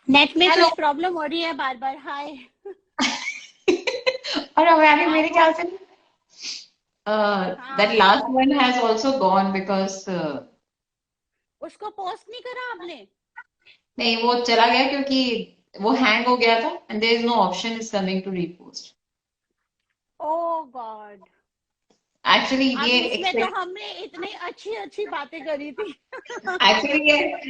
Net में hello. कुछ problem हो रही है बार बार। हाय। और अब यानी आई मेरे ख्याल होप। से that हाँ, last one has also gone because उसको पोस्ट नहीं करा आपने? नहीं वो चला गया क्योंकि वो हैंग हो गया था and there is no option is coming to repost. Oh God. Actually अब ये इसमें तो expect हमने इतनी अच्छी अच्छी बातें करी थी। actually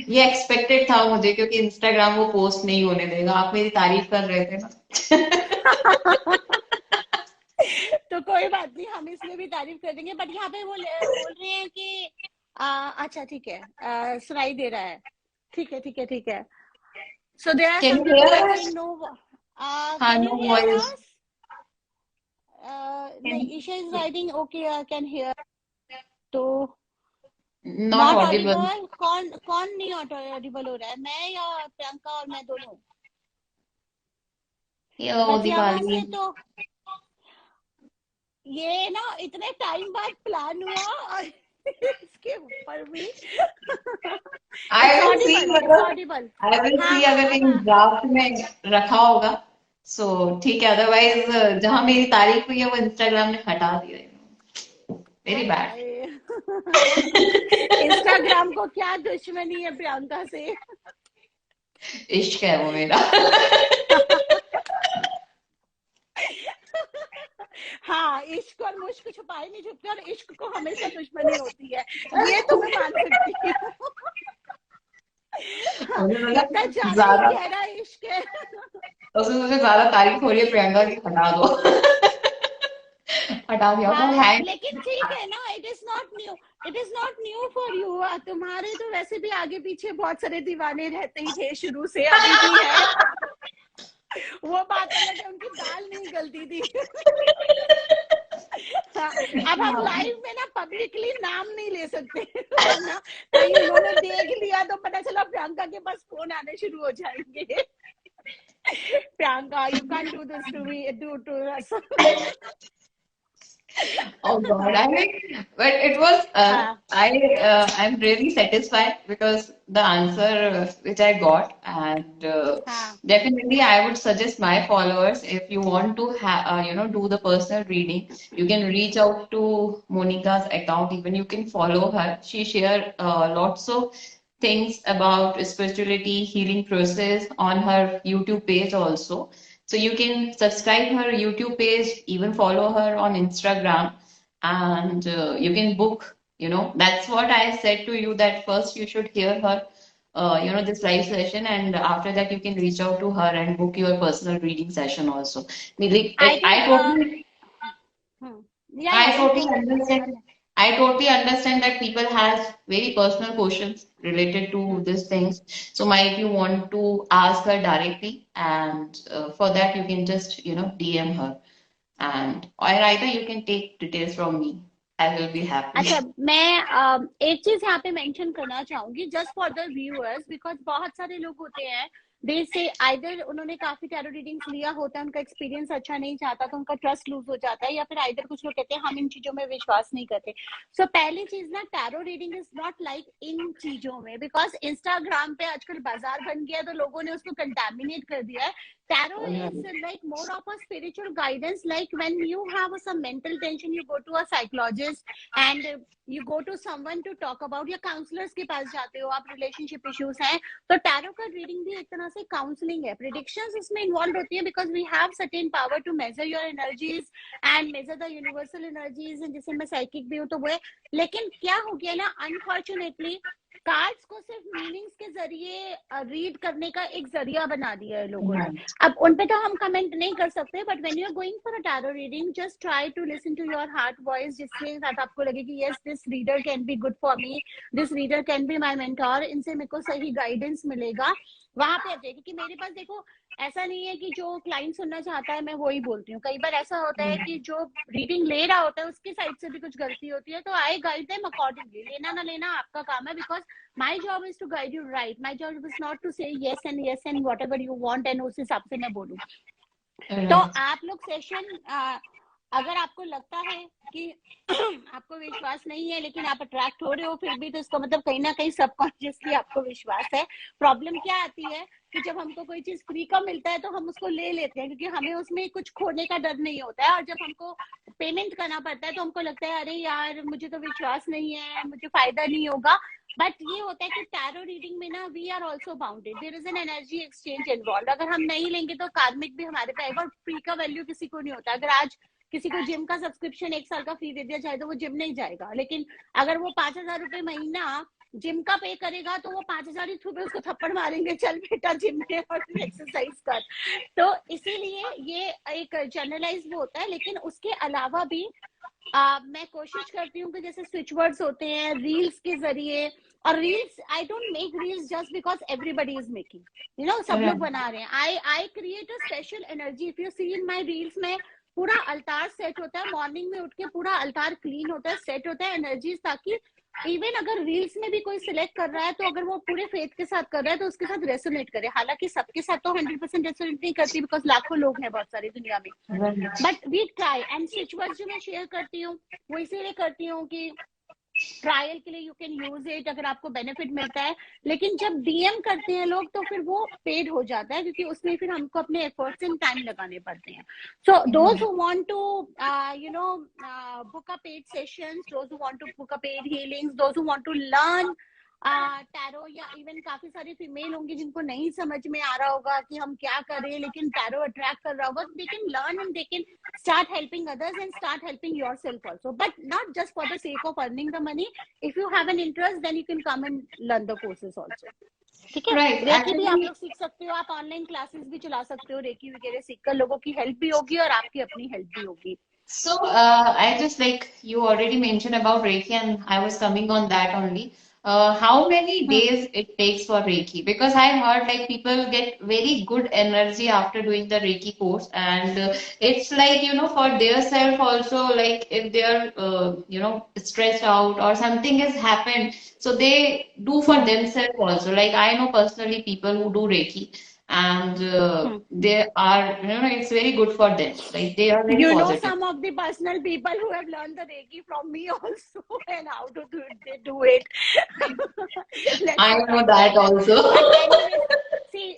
ये एक्सपेक्टेड था मुझे क्योंकि इंस्टाग्राम वो पोस्ट नहीं होने देगा। आप मेरी तारीफ कर रहे थे ना। तो कोई बात नहीं, हम इसमें भी तारीफ कर देंगे, बट यहाँ पे वो बोल रहे हैं कि अच्छा ठीक है, सुनाई दे रहा है। ठीक है ठीक है ठीक है। So there are Can some you people hear are us? Saying no. हाँ, can no you hear voice. Us? नहीं, Isha is writing okay, I can hear. तो Not नॉट audible. ऑडिबल। कौन कौन नहीं ऑडिबल हो रहा है, मैं या प्रियंका? और मैं दोनों? ये बस यहाँ दीपाली। से तो ये ना इतने टाइम बाद प्लान हुआ और इसके ऊपर भी it's I will see Audible, it's मतलब ऑडिबल। आई विल हाँ सी हाँ अगर अब इन ड्राफ्ट में रखा होगा सो ठीक है, अदरवाइज जहां मेरी तारीफ हुई है वो इंस्टाग्राम ने हटा दिया है। वेरी आय बैड। हाय। इंस्टाग्राम को क्या दुश्मनी है प्रियंका से? इश्क है वो मेरा। हाँ, इश्क और मुश्क छुपाए नहीं छुपते, और इश्क को हमेशा दुश्मनी होती है, ये तो मैं मान सकती हूँ। मुझे लगता है मतलब ज्यादा ही ज्यादा गहरा इश्क है। उसमें मुझे ज्यादा तारीफ हो रही है प्रियंका की, हटा दो। हटा दिया मतलब हाँ हैंग। लेकिन ठीक है ना, it is not new. It is not new for you. तुम्हारे तो वैसे भी आगे पीछे बहुत सारे दीवाने रहते ही थे शुरू से, अभी भी है। वो बात अलग है, उनकी दाल नहीं गलती थी। हाँ, अब हम लाइव में ना पब्लिकली नाम नहीं ले सकते, वरना कहीं उन्होंने देख लिया तो पता चला प्रियंका के पास फोन आने शुरू हो जाएंगे। Priyanka, you can do this to me, do to us. Oh God, I mean, but it was हाँ I'm really satisfied because the answer which I got, and हाँ definitely I would suggest my followers if you want to do the personal reading, you can reach out to Monica's account. Even you can follow her. She share lots of things about spirituality, healing process on her YouTube page also. So you can subscribe her YouTube page, even follow her on Instagram, and you can book. That's what I said to you that first you should hear her, this live session, and after that you can reach out to her and book your personal reading session also. I think I totally या I you totally go ahead, go understand. Ahead. I totally understand that people has very personal questions related to these things. So, if you want to ask her directly, and for that you can just DM her, and or either you can take details from me. I will be happy. अच्छा, मैं एक चीज यहाँ पे mention करना चाहूंगी just for the viewers, because बहुत सारे लोग होते हैं, दे से आइदर उन्होंने काफी टैरो रीडिंग्स लिया होता है, उनका एक्सपीरियंस अच्छा नहीं जाता तो उनका ट्रस्ट लूज हो जाता है, या फिर आइदर कुछ लोग कहते हैं हम इन चीजों में विश्वास नहीं करते। सो पहली चीज ना, tarot reading is not like in चीजों में, बिकॉज इंस्टाग्राम पे आजकल बाजार बन गया है तो लोगों ने उसको कंटेमिनेट कर दिया है। Tarot is like more of a spiritual guidance. Like when you have some mental tension, you go to a psychologist and you go to someone to talk about, या काउंसलर्स के पास जाते हो, आप रिलेशनशिप इश्यूज हैं तो tarot का reading भी एक तरह से काउंसलिंग है। प्रिडिक्शंस इसमें इन्वॉल्व होती है because we have certain power to measure your energies and measure the universal energies, जिससे मैं साइकिक भी हूँ तो वो है। लेकिन क्या हो गया ना, अनफॉर्चुनेटली कार्ड्स को सिर्फ मीनिंग्स के जरिए रीड करने का एक जरिया बना दिया है लोगों ने। अब उन पे तो हम कमेंट नहीं कर सकते, but when you are going for a tarot reading, just try to listen to your heart voice, जिसके साथ आपको लगे कि yes this reader can be good for me, this reader can be my mentor, इनसे मेरे को सही guidance मिलेगा। वहां पे आप देखिए कि मेरे पास देखो, ऐसा नहीं है कि जो क्लाइंट सुनना चाहता है मैं वही बोलती हूँ। कई बार ऐसा होता है कि जो रीडिंग ले रहा होता है उसकी साइड से भी कुछ गलती होती है, तो आई गाइड देम अकॉर्डिंगली। लेना ना लेना आपका काम है, because my job is to guide you right, my job is not to say yes and whatever you want and उस हिसाब से मैं बोलूँ। तो Right. आप लोग सेशन अगर आपको लगता है कि आपको विश्वास नहीं है लेकिन आप अट्रैक्ट हो रहे हो फिर भी, तो इसका मतलब कहीं ना कहीं सबकॉन्शियसली आपको विश्वास है। प्रॉब्लम क्या आती है कि जब हमको कोई चीज फ्री का मिलता है तो हम उसको ले लेते हैं, क्योंकि हमें उसमें कुछ खोने का डर नहीं होता है। और जब हमको पेमेंट करना पड़ता है तो हमको लगता है अरे यार मुझे तो विश्वास नहीं है, मुझे फायदा नहीं होगा। बट ये होता है कि टैरो रीडिंग में ना we are also bounded, there is an energy exchange involve. अगर हम नहीं लेंगे तो कार्मिक भी हमारे पे आएगा, और फ्री का वैल्यू किसी को नहीं होता। अगर आज किसी को जिम का सब्सक्रिप्शन 1 साल का फ्री दे दिया जाए तो वो जिम नहीं जाएगा, लेकिन अगर वो 5,000 रुपए महीना जिम का पे करेगा तो वो 5,000 रुपए उसको थप्पड़ मारेंगे, चल बेटा जिम में और एक्सरसाइज कर। तो इसीलिए ये एक जनरलाइज वो होता है। लेकिन उसके अलावा भी मैं कोशिश करती हूँ कि जैसे स्विच वर्ड्स होते हैं रील्स के जरिए, और reels I don't make reels just because everybody is making, you know, सब लोग बना रहे हैं। I create a special energy. If you see in my reels में पूरा अल्तार सेट होता है, मॉर्निंग में उठ के पूरा अल्तार क्लीन होता है, सेट होता है एनर्जीज, ताकि इवन अगर रील्स में भी कोई सिलेक्ट कर रहा है तो अगर वो पूरे फेथ के साथ कर रहा है तो उसके साथ रेसोनेट करे। हालांकि सबके साथ तो 100% रेसोनेट नहीं करती, बिकॉज लाखों लोग हैं बहुत सारी दुनिया में, but we try. And switch जो मैं शेयर करती हूँ वो इसीलिए करती हूँ कि ट्रायल के लिए यू कैन यूज इट अगर आपको बेनिफिट मिलता है। लेकिन जब डीएम करते हैं लोग तो फिर वो पेड हो जाता है, क्योंकि उसमें फिर हमको अपने एफर्ट्स एंड टाइम लगाने पड़ते हैं। So those who want to you know book a paid sessions, those who want to book a paid healings, those who want to learn tarot, या इवन काफी सारी फीमेल होंगी जिनको नहीं समझ में आ रहा होगा कि हम क्या करें, लेकिन टैरो अट्रैक्ट कर रहा होगा, they can learn and they can start helping others and start helping yourself also, but not just for the sake of earning the money. If you have an interest then you can come and learn the courses also. ठीक है, Right. Recce भी आप Actually, लोग सीख सकते हो, आप online classes भी चला सकते हो, रेकी वगैरह सीखकर लोगों की हेल्प भी होगी और आपकी अपनी हेल्प भी होगी। so I just like you already mentioned about Reiki, and I was coming on that only. How many days it takes for Reiki? Because I heard like people get very good energy after doing the Reiki course, and it's like for their self also, like if they are stressed out or something has happened, so they do for themselves also. Like I know personally people who do Reiki, and they are it's very good for them. Like they are very You know positive. some of the personal people who have learned the Reiki from me also, and how to do it, they do it. Let's I not know talk that about that. also. But anyways, see,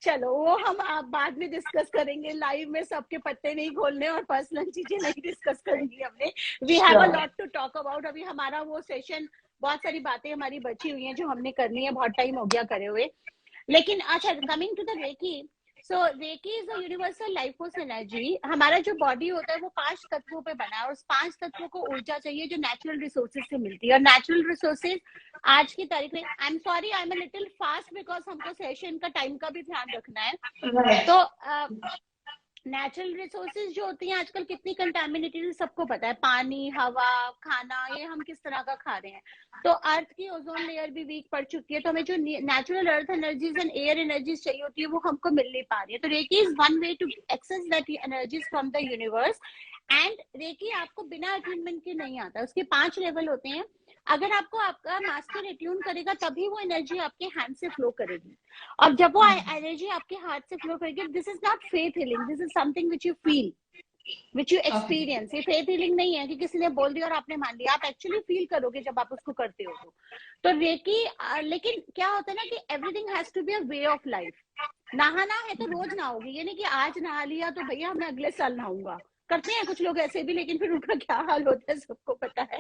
चलो वो हम आप बाद में discuss करेंगे, live में सबके पत्ते नहीं खोलने और पर्सनल चीजें नहीं डिस्कस करेंगी हमने। We have a Sure. Lot to talk about. अभी हमारा वो सेशन, बहुत सारी बातें हमारी बची हुई हैं जो हमने करनी है, बहुत टाइम हो गया करे हुए। लेकिन अच्छा, coming to the reiki, so reiki is a universal life force energy. हमारा जो बॉडी होता है वो 5 तत्वों पे बना है, और उस 5 तत्वों को ऊर्जा चाहिए जो नेचुरल रिसोर्सेज से मिलती है। और नेचुरल रिसोर्सेज आज की तारीख में, I am sorry I am a little fast because हमको सेशन का टाइम का भी ध्यान रखना है। Right. तो नेचुरल रिसोर्सेज जो होती हैं आजकल कितनी कंटेमिनेटेड सबको पता है, पानी, हवा, खाना, ये हम किस तरह का खा रहे हैं। तो अर्थ की ओजोन लेयर भी वीक पड़ चुकी है, तो हमें जो natural earth energies and air energies चाहिए होती है वो हमको मिल नहीं पा रही है। तो reiki is one way to access that energies from the universe. And reiki आपको बिना अट्यूनमेंट के नहीं आता, उसके 5 लेवल होते हैं। अगर आपको आपका मास्टर अट्यून करेगा तभी वो एनर्जी आपके हैंड से फ्लो करेगी, और जब वो एनर्जी आपके हाथ से फ्लो करेगी, this is not faith healing, this is something which you feel, which you Okay. Experience. ये फेथ हीलिंग नहीं है कि किसी ने बोल दिया और आपने मान लिया, आप एक्चुअली फील करोगे जब आप उसको करते हो तो रेकी। लेकिन क्या होता है ना कि everything has to be a way of life. नहाना है तो रोज नहाओगे, ये नहीं कि आज नहा लिया तो भैया मैं अगले साल नहाऊंगा। करते हैं कुछ लोग ऐसे भी, लेकिन फिर उनका क्या हाल होता है सबको पता है।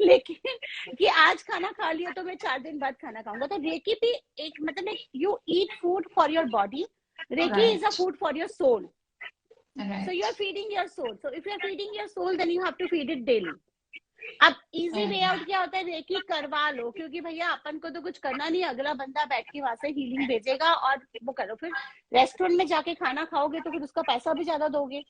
लेकिन कि आज खाना खा लिया तो मैं 4 दिन बाद खाना खाऊंगा। तो रेकी भी एक मतलब you eat food for your body, reiki is a Right. Food for your soul. So you Right. are feeding your soul. So if you are feeding your soul, then you have to feed it daily. अब easy way out क्या होता है, recce करवा लो, क्योंकि भैया अपन को तो कुछ करना नहीं, अगला बंदा बैठ के वहां से हीलिंग भेजेगा और वो करो। फिर रेस्टोरेंट में जाके खाना खाओगे तो फिर उसका पैसा भी ज्यादा दोगे,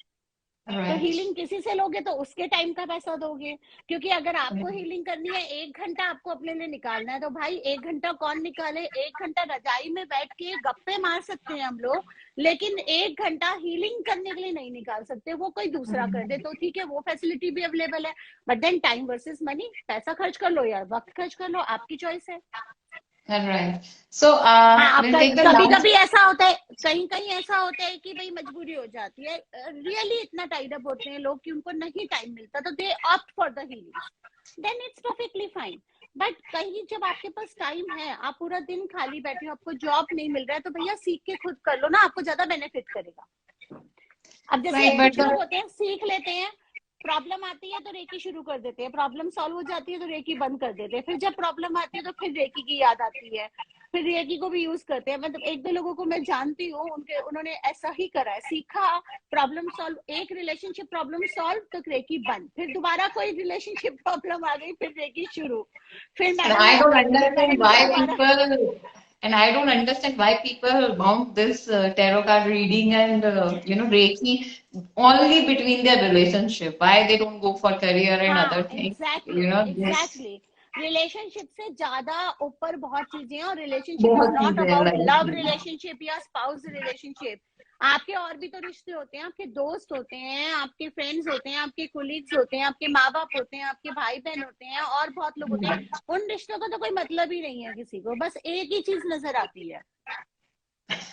तो Right. हीलिंग किसी से लोगे तो उसके टाइम का पैसा दोगे। क्योंकि अगर आपको Right. हीलिंग करनी है, 1 घंटा आपको अपने लिए निकालना है, तो भाई 1 घंटा कौन निकाले। 1 घंटा रजाई में बैठ के गप्पे मार सकते हैं हम लोग, लेकिन 1 घंटा हीलिंग करने के लिए नहीं निकाल सकते। वो कोई दूसरा कर दे तो ठीक है, वो फैसिलिटी भी अवेलेबल है, but then time versus money, पैसा खर्च कर लो या वक्त खर्च कर लो, आपकी चॉइस है। Right. So, हाँ, we'll take the कभी last. कभी ऐसा होता है, कहीं कहीं ऐसा होता है कि भाई मजबूरी हो जाती है, रियली इतना टाइड अप होते हैं लोग कि उनको नहीं टाइम मिलता, तो they opt for the healing, then it's perfectly fine. But कहीं जब आपके पास टाइम है, आप पूरा दिन खाली बैठे हो, आपको जॉब नहीं मिल रहा है, तो भैया सीख के खुद कर लो ना, आपको ज्यादा बेनिफिट करेगा। अब जैसे Right, but कुछ लोग होते हैं सीख लेते हैं, प्रॉब्लम आती है तो रेकी शुरू कर देते हैं, प्रॉब्लम सॉल्व हो जाती है तो रेकी बंद कर देते हैं, फिर जब प्रॉब्लम आती है तो फिर रेकी की याद आती है, फिर रेकी को भी यूज करते हैं। मतलब एक दो लोगों को मैं जानती हूँ, उन्होंने ऐसा ही करा है, सीखा, प्रॉब्लम सॉल्व, एक रिलेशनशिप प्रॉब्लम सॉल्व तो रेकी बंद, फिर दोबारा कोई रिलेशनशिप प्रॉब्लम आ गई, फिर रेकी शुरू, फिर and मैडम ने I don't अपडेट किया, understand मैडम को why दोबारा। people, and I don't understand why people mount this tarot card reading and Reiki only between their relationship. Why they don't go for career and other हाँ, things? Exactly This exactly. Relationship से ज्यादा ऊपर बहुत चीजें हैं, और relationship is बहुत not चीजें अबाउट लव लाइक रिलेशनशिप या स्पाउस रिलेशनशिप। आपके और भी तो रिश्ते होते हैं, आपके दोस्त होते हैं, आपके फ्रेंड्स होते हैं, आपके कोलीग्स होते हैं, आपके माँ बाप होते हैं, आपके भाई बहन होते हैं, और बहुत लोग होते हैं। उन रिश्तों का तो कोई मतलब ही नहीं है किसी को, बस एक ही चीज नजर आती है।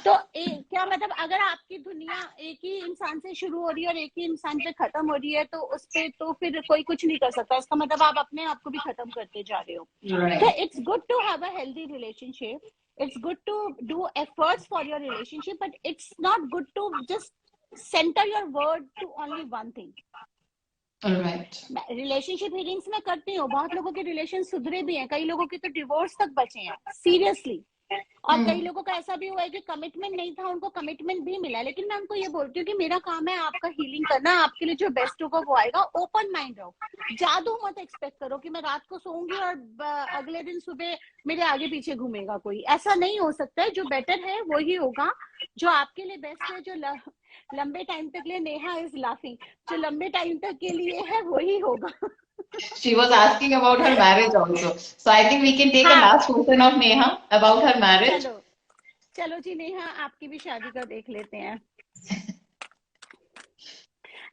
तो क्या मतलब, अगर आपकी दुनिया एक ही इंसान से शुरू हो रही है और एक ही इंसान पे खत्म हो रही है, तो उस पे तो फिर कोई कुछ नहीं कर सकता, इसका मतलब आप अपने आप को भी खत्म करते जा रहे हो। तो right. It's good to have a healthy relationship, it's good to do efforts for your relationship, but it's not good to just center your word to only one thing. All right. Relationship healings में करती हूँ, बहुत लोगों के relation सुधरे भी हैं, कई लोगों के तो डिवोर्स तक बचे हैं सीरियसली, और कई लोगों का ऐसा भी हुआ है कि कमिटमेंट नहीं था, उनको कमिटमेंट भी मिला। लेकिन मैं उनको ये बोलती हूँ कि मेरा काम है आपका हीलिंग करना, आपके लिए जो बेस्ट होगा वो आएगा, ओपन माइंड रहो, जादू मत एक्सपेक्ट करो कि मैं रात को सोऊंगी और अगले दिन सुबह मेरे आगे पीछे घूमेगा कोई, ऐसा नहीं हो सकता है। जो बेटर है वही होगा, जो आपके लिए बेस्ट है, जो लंबे टाइम तक लिए, नेहा इज लाफिंग, जो लंबे टाइम तक के लिए है वही होगा। She was asking about her marriage also. So I think we can take a हाँ, last question of Neha about her marriage. चलो चलो जी नेहा, आपकी भी शादी का देख लेते हैं।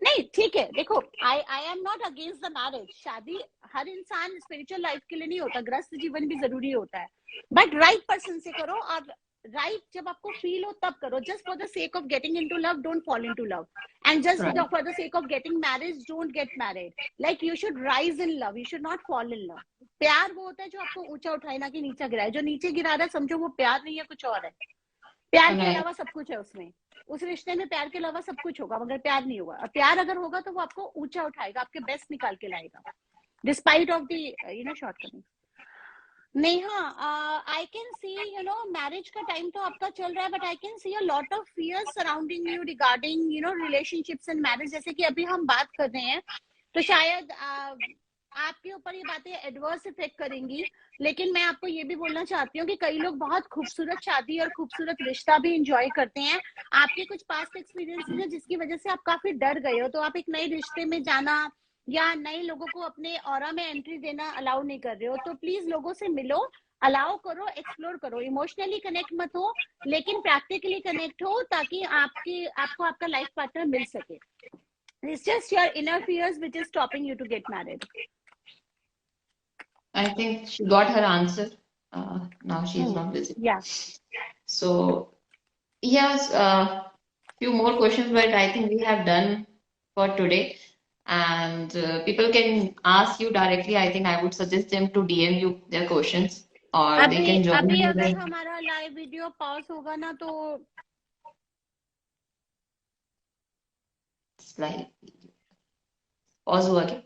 नहीं ठीक है, देखो, I am not against the marriage, शादी हर इंसान स्पिरिचुअल लाइफ के लिए नहीं होता, ग्रस्त जीवन भी जरूरी होता है, बट राइट पर्सन से करो, और राइट जब आपको फील हो तब करो। Just for the sake of getting into love don't fall into love, and just Right. For the sake of getting marriage don't get married. Like you should rise in love, you should not fall in love. प्यार वो होता है जो आपको ऊंचा उठाए, ना कि नीचा गिराए। जो नीचे गिरा रहा है समझो वो प्यार नहीं है, कुछ और है। प्यार के Right. अलावा सब कुछ है उसमें, उस रिश्ते में प्यार के अलावा सब कुछ होगा, मगर प्यार नहीं होगा। और प्यार अगर होगा तो वो आपको ऊंचा उठाएगा, आपके बेस्ट निकाल के लाएगा, despite of the shortcomings. Neha, I can see marriage का टाइम तो आपका चल रहा है, but I can see a lot of fears surrounding you regarding relationships and marriage. जैसे कि अभी हम बात कर रहे हैं, तो शायद आपके ऊपर ये बातें एडवर्स इफेक्ट करेंगी, लेकिन मैं आपको ये भी बोलना चाहती हूँ कि कई लोग बहुत खूबसूरत शादी और खूबसूरत रिश्ता भी इंजॉय करते हैं। आपके कुछ पास्ट एक्सपीरियंसेस है जिसकी वजह से आप काफी डर गए हो, तो आप एक नए रिश्ते में जाना या नए लोगों को अपने ऑरा में एंट्री देना अलाउ नहीं कर रहे हो। तो प्लीज लोगों से मिलो, अलाउ करो, एक्सप्लोर करो, इमोशनली कनेक्ट मत हो, लेकिन प्रैक्टिकली कनेक्ट हो, ताकि आपको आपका लाइफ पार्टनर मिल सके। It's just your inner fears which is stopping you to get married. I think she got her answer. Now she is not busy. Yeah. So yes, few more questions, but I think we have done for today. And people can ask you directly. I think I would suggest them to DM you their questions, or they अभी can join अभी you अगर there. हमारा live video pause होगा ना तो Like, pause हुआ क्या?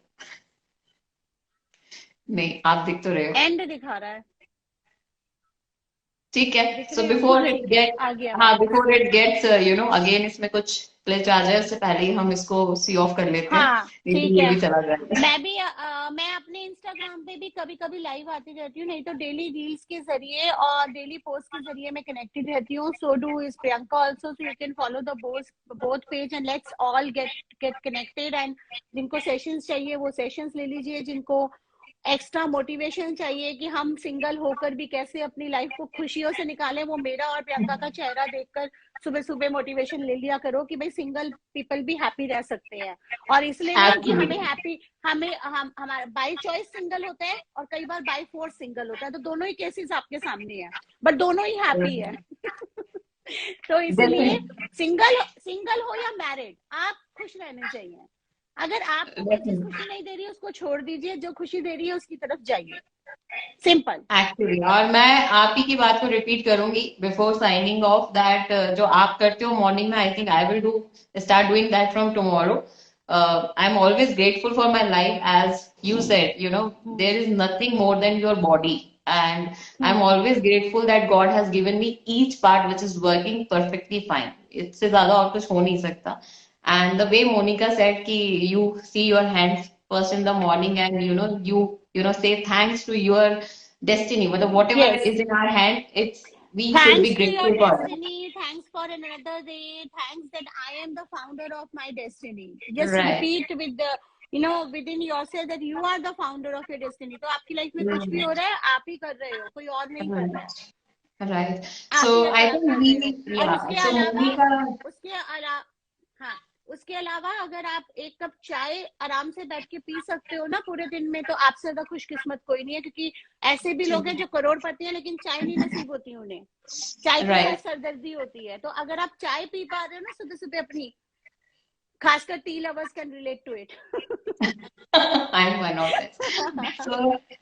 नहीं, आप दिख तो रहे हो। एंड दिखा रहा है, ठीक है। दिख सो रहे हो ना? बिफोर इट ठीक है, गेट आ गया हाँ मेरे पास। बिफोर इट गेट्स अगेन इसमें कुछ ग्लिच आ जाए, उससे पहले ही हम इसको सी ऑफ कर लेते हैं, हाँ नहीं तो ठीक ये है। भी चला जाएगा। मैं अपने इंस्टाग्राम पे भी कभी कभी लाइव आती रहती हूँ, नहीं तो डेली रील्स के जरिए और डेली पोस्ट के जरिए मैं कनेक्टेड रहती हूँ। So do is Priyanka also, so you can follow the both page and let's all get connected. And जिनको सेशंस चाहिए वो सेशंस ले लीजिए, जिनको एक्स्ट्रा मोटिवेशन चाहिए कि हम सिंगल होकर भी कैसे अपनी लाइफ को खुशियों से निकालें, वो मेरा और प्रियंका का चेहरा देखकर सुबह सुबह मोटिवेशन ले लिया करो कि भाई सिंगल पीपल भी हैप्पी रह सकते हैं। और इसलिए नहीं कि हमें Absolutely. हैप्पी, हम हमारा बाई चॉइस सिंगल होता है और कई बार बाई फोर्स सिंगल होता है, तो दोनों ही केसेस आपके सामने है, बट दोनों ही हैप्पी है। तो इसलिए Definitely. सिंगल सिंगल हो या मैरिड, आप खुश रहने चाहिए। अगर आपको कोई चीज Definitely. खुशी नहीं दे रही है उसको छोड़ दीजिए, जो खुशी दे रही है उसकी तरफ जाइए, सिंपल। एक्चुअली, और मैं आप ही की बात को रिपीट करूंगी बिफोर साइनिंग ऑफ दैट, जो आप करते हो मॉर्निंग में, I think I will do start doing that from tomorrow. I am always grateful for my life, as you said, there is nothing more than your body, and I'm always grateful that God has given me each part which is working perfectly fine. इससे ज्यादा और कुछ हो नहीं सकता. And the way Monica said कि you see your hands first in the morning, and you say thanks to your destiny, मतलब whatever Yes. is in our hand, we should be Thanks to your grateful for it. destiny. Thanks for another day. Thanks that I am the founder of my destiny. Just Right. repeat with the, within yourself that you are the founder of your destiny. तो आपकी life में कुछ भी Mm. हो रहा है, आप ही कर रहे हो, कोई और नहीं कर रहा है, Right. आप ही So I अट्रैक्ट think कर रहे हो। और yeah. So Monica, उसके अलावा हाँ, उसके अलावा अगर आप एक कप चाय आराम से बैठ के पी सकते हो ना पूरे दिन में, तो आपसे ज्यादा खुशकिस्मत कोई नहीं है, क्योंकि ऐसे भी लोग हैं जो करोड़पति हैं लेकिन चाय नहीं नसीब होती उन्हें, चाय के साथ right. सरदर्दी होती है। तो अगर आप चाय पी पा रहे हो ना सुबह सुबह अपनी, खासकर tea lovers can relate to it. I'm one of it. So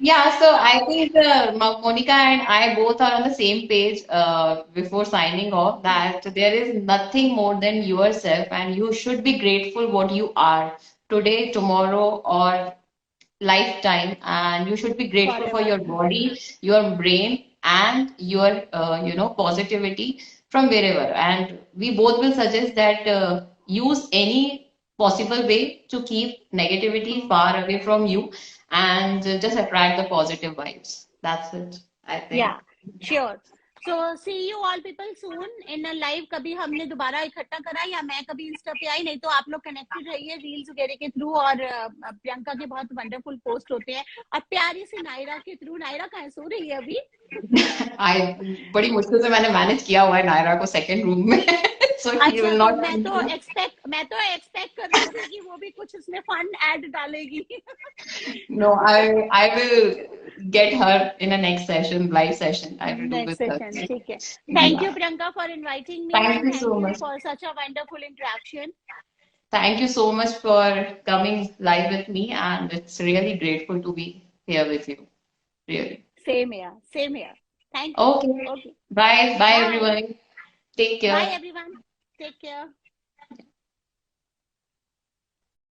yeah, so I think Monica and I both are on the same page before signing off, that there is nothing more than yourself, and you should be grateful what you are today, tomorrow, or lifetime, and you should be grateful for Forever. your body, your brain, and your positivity from wherever. And we both will suggest that use any possible way to keep negativity far away from you, and just attract the positive vibes. That's it, I think. Yeah, sure. So see you all people soon in a live. कभी हमने दोबारा इकट्ठा करा या मैं कभी Insta पे आई, नहीं तो आप लोग कनेक्टेड रहिए रील्स वगैरह के थ्रू, और प्रियंका के बहुत वंडरफुल पोस्ट होते हैं, और प्यारी सी नायरा के थ्रू। नायरा कहाँ सो रही है अभी? बड़ी मुश्किल से मैंने मैनेज किया हुआ है नायरा को सेकंड रूम में. So he अच्छा, will तो not. मैं तो एक्सपेक्ट कर रही थी कि वो भी कुछ उसमें फन ऐड डालेगी। No, I will get her in a next session, live session. I will do with next her. Session, ठीक है। Thank Yeah. You Priyanka for inviting me, Thank and you so thank you much. For such a wonderful interaction. Thank you so much for coming live with me, and it's really grateful to be here with you. Really. Same here, same here. Thank you. Okay. Okay, Bye. Bye, bye everyone. Take bye care. Everyone, take care.